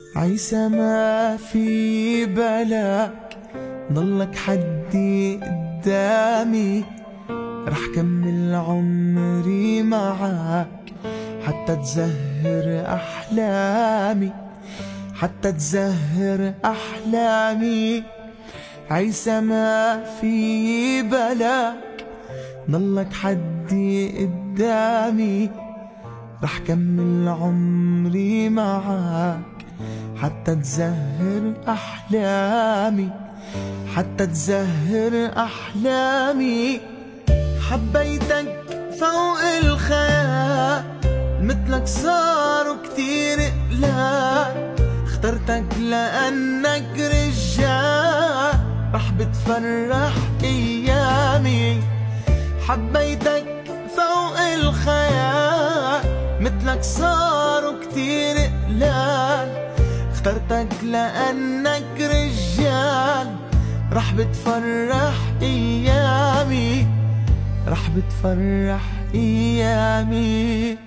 عيسى ما في بالك ضلك حدي قدامي، رح كمل عمري معك حتى تزهر أحلامي، حتى تزهر أحلامي. عيسى ما في بالك ضلك حدي قدامي، رح كمل عمري معك حتى تزهر أحلامي، حتى تزهر أحلامي. حبيتك فوق الخيال، مثلك صاروا كتير قلال، اخترتك لأنك رجال رح بتفرح أيامي. حبيتك فوق الخيال، مثلك صاروا كتير قلال، اخترتك لأنك رجال رح بتفرح أيامي، رح بتفرح أيامي.